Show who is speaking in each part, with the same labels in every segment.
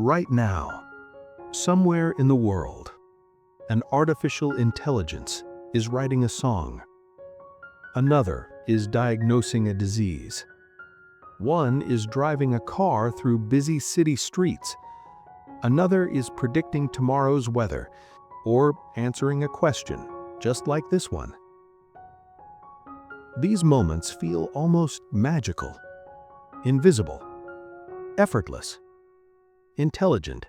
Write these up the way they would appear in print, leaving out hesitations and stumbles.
Speaker 1: Right now, somewhere in the world, an artificial intelligence is writing a song. Another is diagnosing a disease. One is driving a car through busy city streets. Another is predicting tomorrow's weather or answering a question, just like this one. These moments feel almost magical, invisible, effortless, intelligent.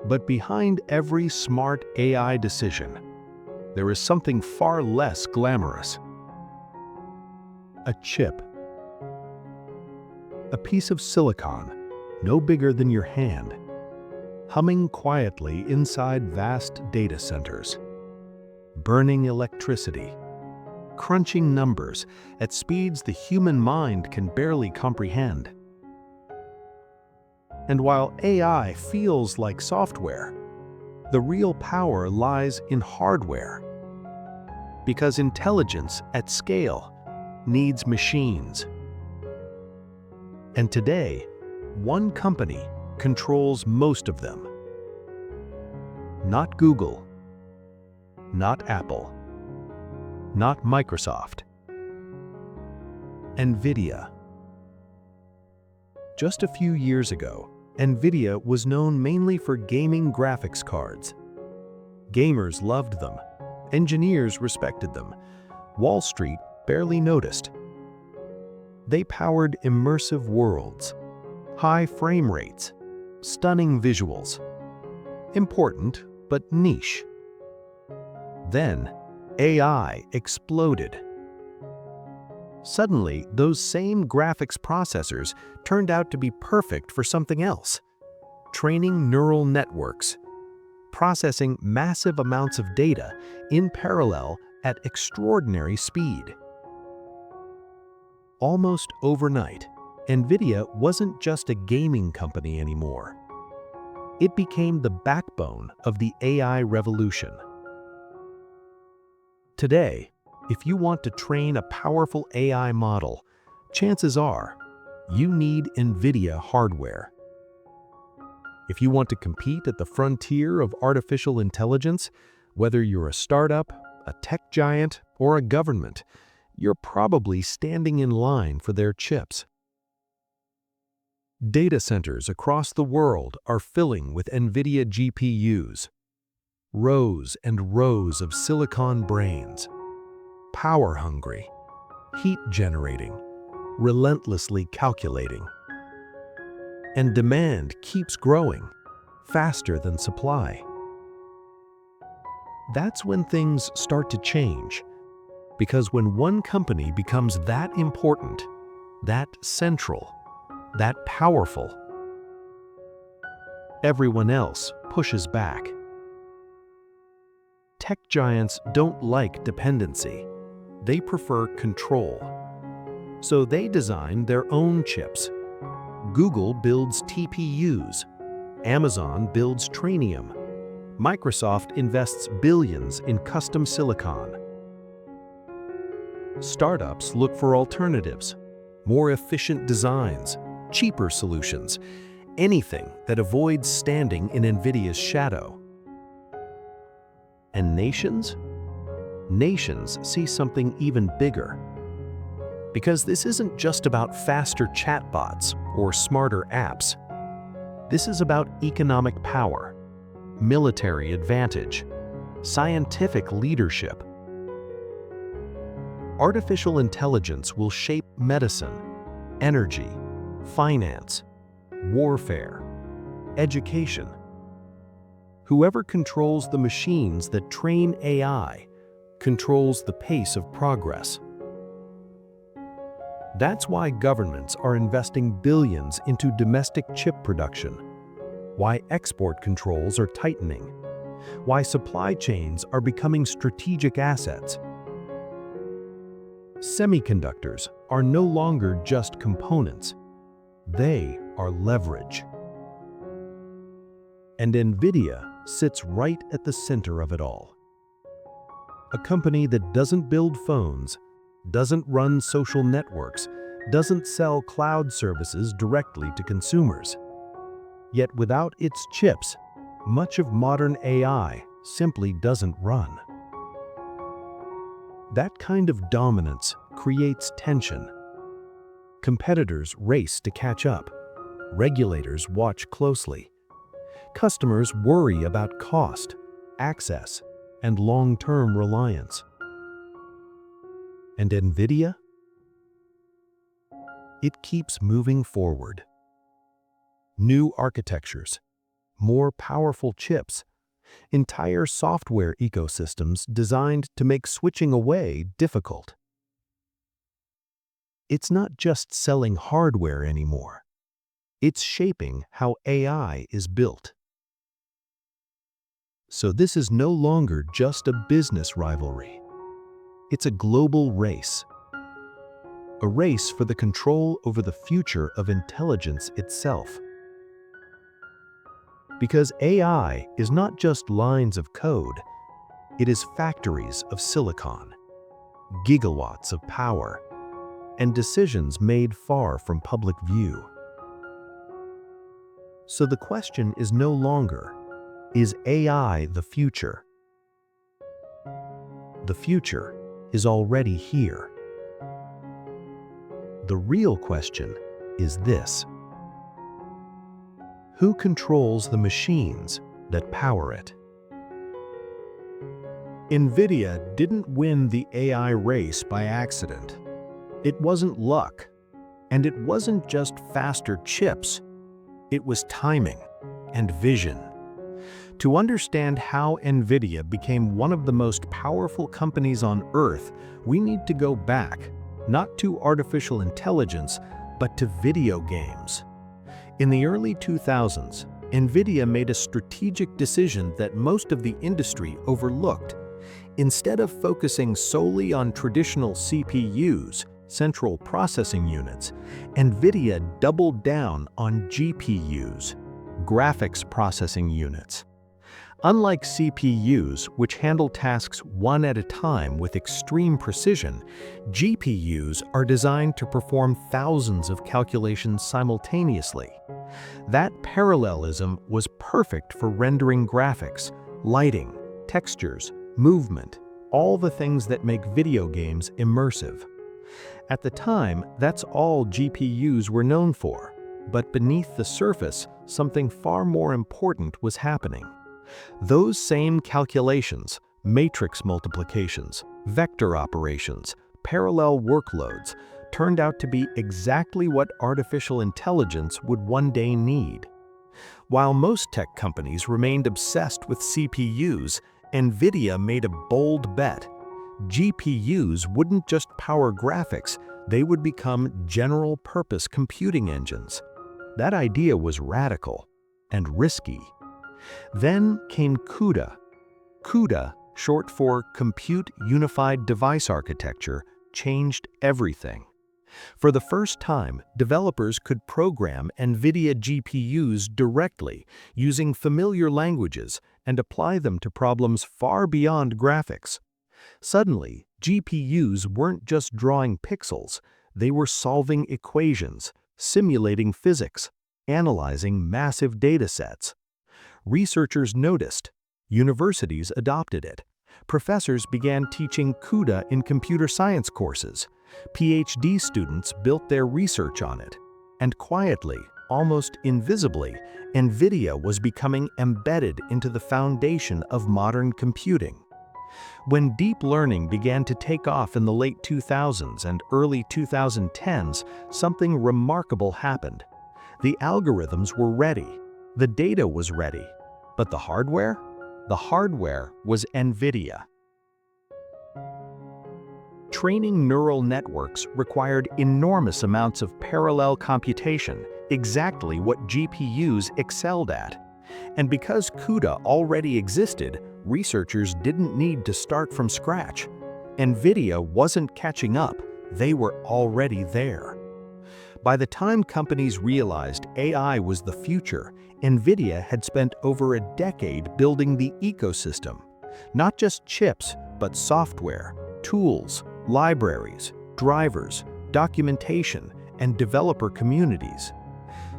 Speaker 1: But behind every smart AI decision, there is something far less glamorous. A chip. A piece of silicon, no bigger than your hand, humming quietly inside vast data centers, burning electricity, crunching numbers at speeds the human mind can barely comprehend. And while AI feels like software, the real power lies in hardware. Because intelligence at scale needs machines. And today, one company controls most of them. Not Google, not Apple, not Microsoft. NVIDIA. Just a few years ago, NVIDIA was known mainly for gaming graphics cards. Gamers loved them, engineers respected them, Wall Street barely noticed. They powered immersive worlds, high frame rates, stunning visuals. Important, but niche. Then, AI exploded. Suddenly, those same graphics processors turned out to be perfect for something else. Training neural networks, processing massive amounts of data in parallel at extraordinary speed. Almost overnight, NVIDIA wasn't just a gaming company anymore. It became the backbone of the AI revolution. Today, if you want to train a powerful AI model, chances are you need NVIDIA hardware. If you want to compete at the frontier of artificial intelligence, whether you're a startup, a tech giant, or a government, you're probably standing in line for their chips. Data centers across the world are filling with NVIDIA GPUs. Rows and rows of silicon brains. Power-hungry, heat-generating, relentlessly calculating. And demand keeps growing, faster than supply. That's when things start to change, because when one company becomes that important, that central, that powerful, everyone else pushes back. Tech giants don't like dependency. They prefer control. So they design their own chips. Google builds TPUs. Amazon builds Trainium. Microsoft invests billions in custom silicon. Startups look for alternatives, more efficient designs, cheaper solutions, anything that avoids standing in NVIDIA's shadow. And nations? Nations see something even bigger. Because this isn't just about faster chatbots or smarter apps. This is about economic power, military advantage, scientific leadership. Artificial intelligence will shape medicine, energy, finance, warfare, education. Whoever controls the machines that train AI controls the pace of progress. That's why governments are investing billions into domestic chip production, why export controls are tightening, why supply chains are becoming strategic assets. Semiconductors are no longer just components. They are leverage. And NVIDIA sits right at the center of it all. A company that doesn't build phones, doesn't run social networks, doesn't sell cloud services directly to consumers. Yet without its chips, much of modern AI simply doesn't run. That kind of dominance creates tension. Competitors race to catch up. Regulators watch closely. Customers worry about cost, access, and long-term reliance. And NVIDIA? It keeps moving forward. New architectures, more powerful chips, entire software ecosystems designed to make switching away difficult. It's not just selling hardware anymore. It's shaping how AI is built. So this is no longer just a business rivalry. It's a global race. A race for the control over the future of intelligence itself. Because AI is not just lines of code, it is factories of silicon, gigawatts of power, and decisions made far from public view. So the question is no longer, is AI the future? The future is already here. The real question is this: who controls the machines that power it? NVIDIA didn't win the AI race by accident. It wasn't luck, and it wasn't just faster chips. It was timing and vision. To understand how NVIDIA became one of the most powerful companies on Earth, we need to go back, not to artificial intelligence, but to video games. In the early 2000s, NVIDIA made a strategic decision that most of the industry overlooked. Instead of focusing solely on traditional CPUs, central processing units, NVIDIA doubled down on GPUs, graphics processing units. Unlike CPUs, which handle tasks one at a time with extreme precision, GPUs are designed to perform thousands of calculations simultaneously. That parallelism was perfect for rendering graphics, lighting, textures, movement, all the things that make video games immersive. At the time, that's all GPUs were known for, but beneath the surface, something far more important was happening. Those same calculations, matrix multiplications, vector operations, parallel workloads, turned out to be exactly what artificial intelligence would one day need. While most tech companies remained obsessed with CPUs, NVIDIA made a bold bet. GPUs wouldn't just power graphics, they would become general-purpose computing engines. That idea was radical and risky. Then came CUDA. CUDA, short for Compute Unified Device Architecture, changed everything. For the first time, developers could program NVIDIA GPUs directly, using familiar languages, and apply them to problems far beyond graphics. Suddenly, GPUs weren't just drawing pixels, they were solving equations, simulating physics, analyzing massive datasets. Researchers noticed. Universities adopted it. Professors began teaching CUDA in computer science courses. PhD students built their research on it. And quietly, almost invisibly, NVIDIA was becoming embedded into the foundation of modern computing. When deep learning began to take off in the late 2000s and early 2010s, something remarkable happened. The algorithms were ready. The data was ready. But the hardware? The hardware was NVIDIA. Training neural networks required enormous amounts of parallel computation, exactly what GPUs excelled at. And because CUDA already existed, researchers didn't need to start from scratch. NVIDIA wasn't catching up, they were already there. By the time companies realized AI was the future, NVIDIA had spent over a decade building the ecosystem. Not just chips, but software, tools, libraries, drivers, documentation, and developer communities.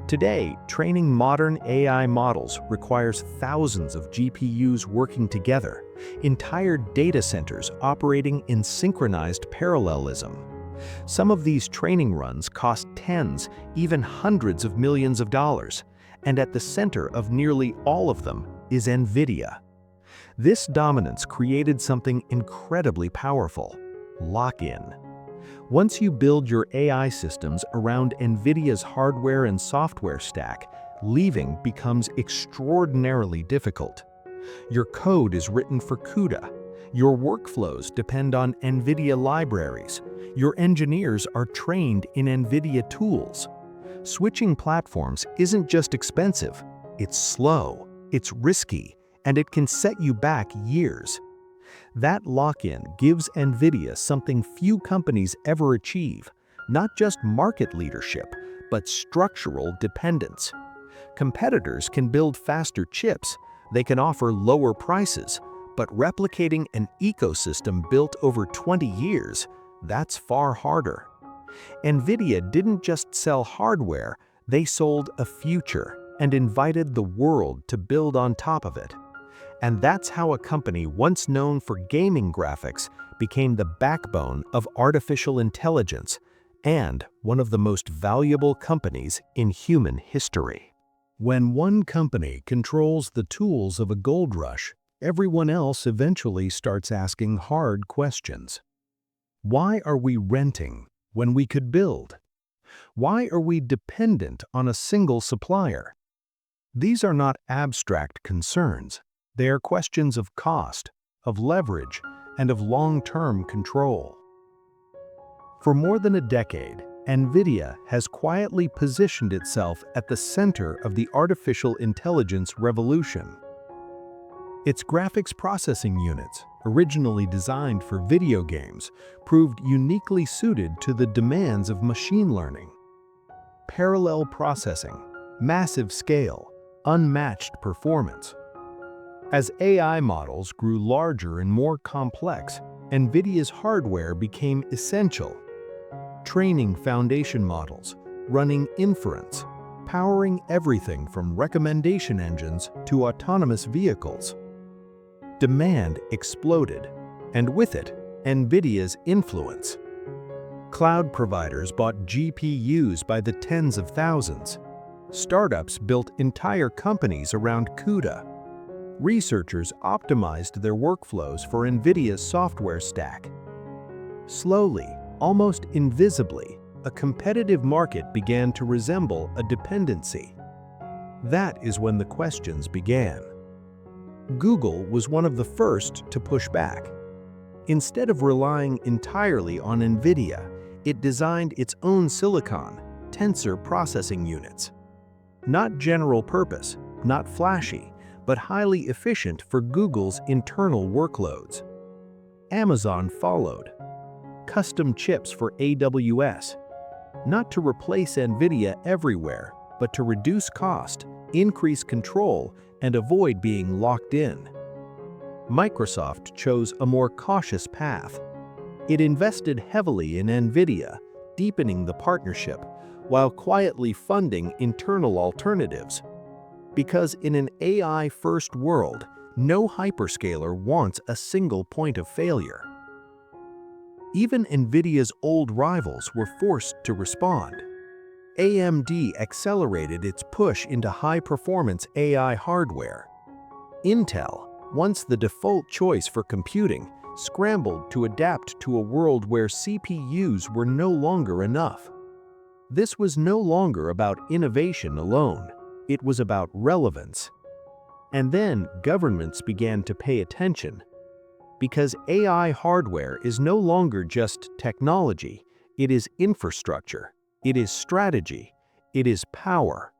Speaker 1: Today, training modern AI models requires thousands of GPUs working together, entire data centers operating in synchronized parallelism. Some of these training runs cost tens, even hundreds of millions of dollars, and at the center of nearly all of them is NVIDIA. This dominance created something incredibly powerful: lock-in. Once you build your AI systems around NVIDIA's hardware and software stack, leaving becomes extraordinarily difficult. Your code is written for CUDA. Your workflows depend on NVIDIA libraries. Your engineers are trained in NVIDIA tools. Switching platforms isn't just expensive, it's slow, it's risky, and it can set you back years. That lock-in gives NVIDIA something few companies ever achieve: not just market leadership, but structural dependence. Competitors can build faster chips, they can offer lower prices, but replicating an ecosystem built over 20 years, that's far harder. NVIDIA didn't just sell hardware, they sold a future and invited the world to build on top of it. And that's how a company once known for gaming graphics became the backbone of artificial intelligence and one of the most valuable companies in human history. When one company controls the tools of a gold rush, everyone else eventually starts asking hard questions. Why are we renting when we could build? Why are we dependent on a single supplier? These are not abstract concerns. They are questions of cost, of leverage, and of long-term control. For more than a decade, NVIDIA has quietly positioned itself at the center of the artificial intelligence revolution. Its graphics processing units, originally designed for video games, proved uniquely suited to the demands of machine learning. Parallel processing, massive scale, unmatched performance. As AI models grew larger and more complex, NVIDIA's hardware became essential. Training foundation models, running inference, powering everything from recommendation engines to autonomous vehicles. Demand exploded, and with it, NVIDIA's influence. Cloud providers bought GPUs by the tens of thousands. Startups built entire companies around CUDA. Researchers optimized their workflows for NVIDIA's software stack. Slowly, almost invisibly, a competitive market began to resemble a dependency. That is when the questions began. Google was one of the first to push back. Instead of relying entirely on NVIDIA, it designed its own silicon, tensor processing units. Not general purpose, not flashy, but highly efficient for Google's internal workloads. Amazon followed. Custom chips for AWS. Not to replace NVIDIA everywhere, but to reduce cost, increase control, and avoid being locked in. Microsoft chose a more cautious path. It invested heavily in NVIDIA, deepening the partnership, while quietly funding internal alternatives. Because in an AI-first world, no hyperscaler wants a single point of failure. Even NVIDIA's old rivals were forced to respond. AMD accelerated its push into high-performance AI hardware. Intel, once the default choice for computing, scrambled to adapt to a world where CPUs were no longer enough. This was no longer about innovation alone. It was about relevance. And then governments began to pay attention. Because AI hardware is no longer just technology, it is infrastructure, it is strategy, it is power.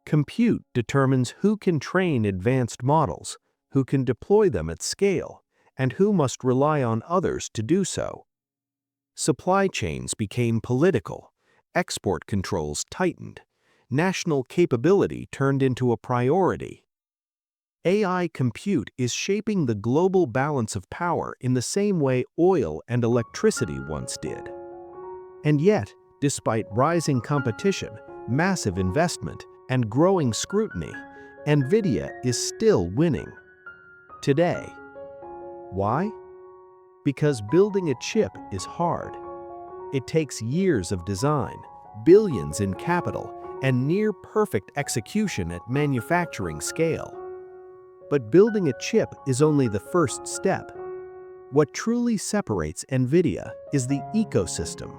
Speaker 1: Compute determines who can train advanced models, who can deploy them at scale, and who must rely on others to do so. Supply chains became political, export controls tightened, national capability turned into a priority. AI compute is shaping the global balance of power in the same way oil and electricity once did. And yet, despite rising competition, massive investment, and growing scrutiny, NVIDIA is still winning. Today. Why? Because building a chip is hard. It takes years of design, billions in capital, and near-perfect execution at manufacturing scale. But building a chip is only the first step. What truly separates NVIDIA is the ecosystem.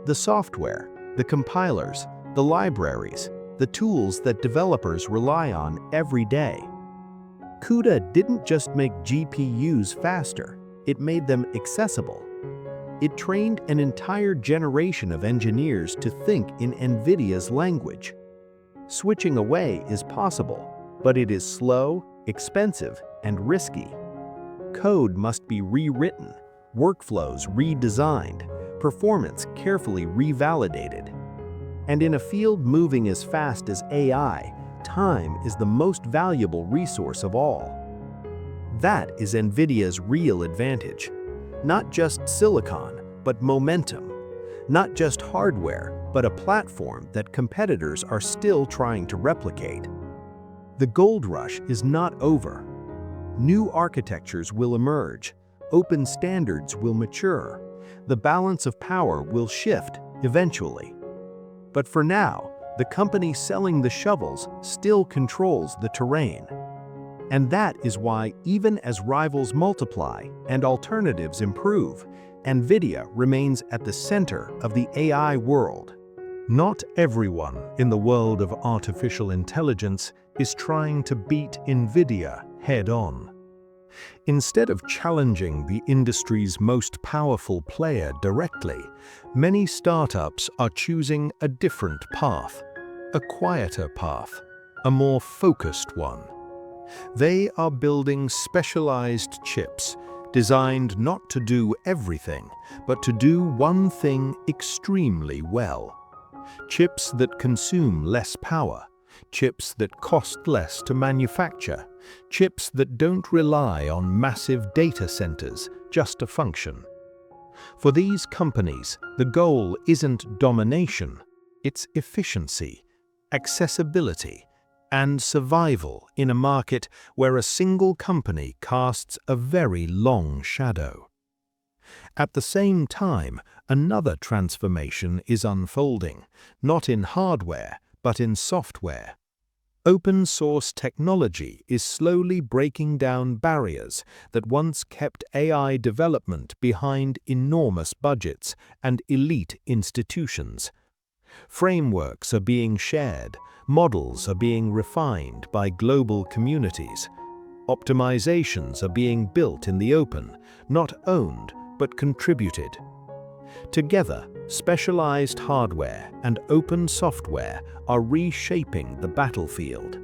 Speaker 1: The software, the compilers, the libraries, the tools that developers rely on every day. CUDA didn't just make GPUs faster, it made them accessible. It trained an entire generation of engineers to think in NVIDIA's language. Switching away is possible, but it is slow, expensive, and risky. Code must be rewritten, workflows redesigned, performance carefully revalidated. And in a field moving as fast as AI, time is the most valuable resource of all. That is NVIDIA's real advantage. Not just silicon, but momentum. Not just hardware, but a platform that competitors are still trying to replicate. The gold rush is not over. New architectures will emerge. Open standards will mature. The balance of power will shift eventually. But for now, the company selling the shovels still controls the terrain. And that is why, even as rivals multiply and alternatives improve, NVIDIA remains at the center of the AI world. Not everyone in the world of artificial intelligence is trying to beat NVIDIA head-on. Instead of challenging the industry's most powerful player directly, many startups are choosing a different path, a quieter path, a more focused one. They are building specialized chips designed not to do everything, but to do one thing extremely well. Chips that consume less power, chips that cost less to manufacture, chips that don't rely on massive data centers just to function. For these companies, the goal isn't domination, it's efficiency, accessibility, and survival in a market where a single company casts a very long shadow. At the same time, another transformation is unfolding, not in hardware, but in software. Open-source technology is slowly breaking down barriers that once kept AI development behind enormous budgets and elite institutions. Frameworks are being shared, models are being refined by global communities. Optimizations are being built in the open, not owned, but contributed. Together, specialized hardware and open software are reshaping the battlefield.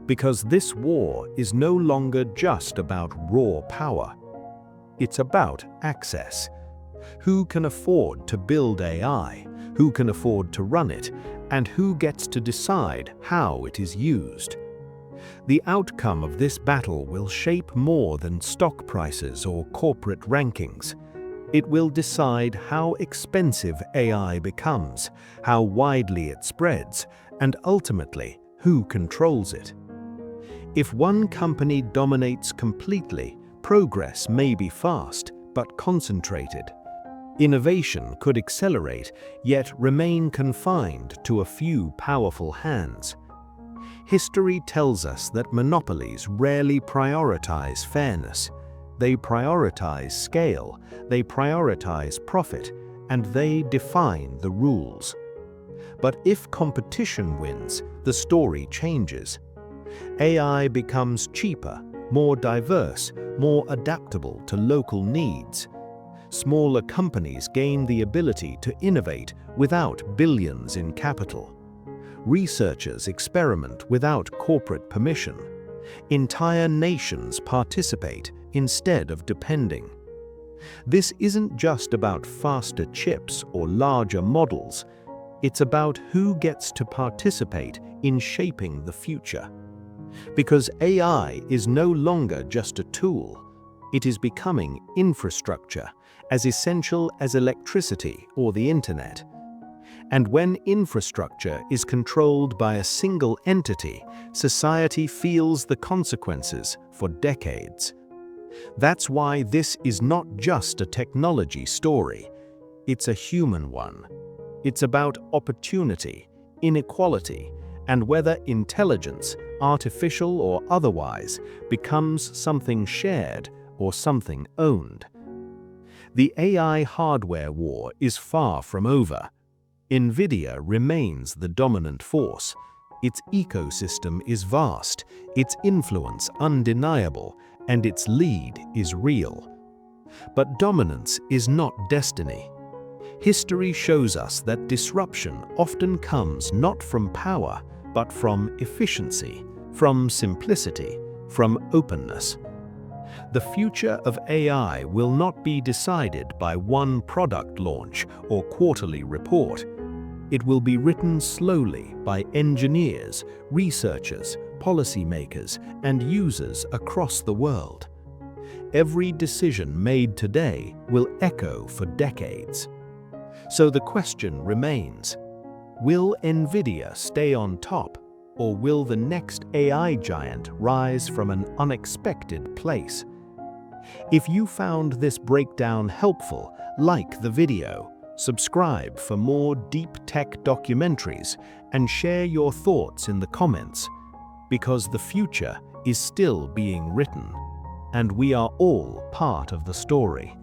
Speaker 1: Because this war is no longer just about raw power. It's about access. Who can afford to build AI? Who can afford to run it? And who gets to decide how it is used? The outcome of this battle will shape more than stock prices or corporate rankings. It will decide how expensive AI becomes, how widely it spreads, and ultimately, who controls it. If one company dominates completely, progress may be fast, but concentrated. Innovation could accelerate, yet remain confined to a few powerful hands. History tells us that monopolies rarely prioritize fairness. They prioritize scale, they prioritize profit, and they define the rules. But if competition wins, the story changes. AI becomes cheaper, more diverse, more adaptable to local needs. Smaller companies gain the ability to innovate without billions in capital. Researchers experiment without corporate permission. Entire nations participate instead of depending. This isn't just about faster chips or larger models. It's about who gets to participate in shaping the future. Because AI is no longer just a tool. It is becoming infrastructure, as essential as electricity or the internet. And when infrastructure is controlled by a single entity, society feels the consequences for decades. That's why this is not just a technology story. It's a human one. It's about opportunity, inequality, and whether intelligence, artificial or otherwise, becomes something shared or something owned. The AI hardware war is far from over. NVIDIA remains the dominant force. Its ecosystem is vast, its influence undeniable, and its lead is real. But dominance is not destiny. History shows us that disruption often comes not from power, but from efficiency, from simplicity, from openness. The future of AI will not be decided by one product launch or quarterly report. It will be written slowly by engineers, researchers, policymakers, and users across the world. Every decision made today will echo for decades. So the question remains, will NVIDIA stay on top, or will the next AI giant rise from an unexpected place? If you found this breakdown helpful, like the video, subscribe for more deep tech documentaries, and share your thoughts in the comments, because the future is still being written, and we are all part of the story.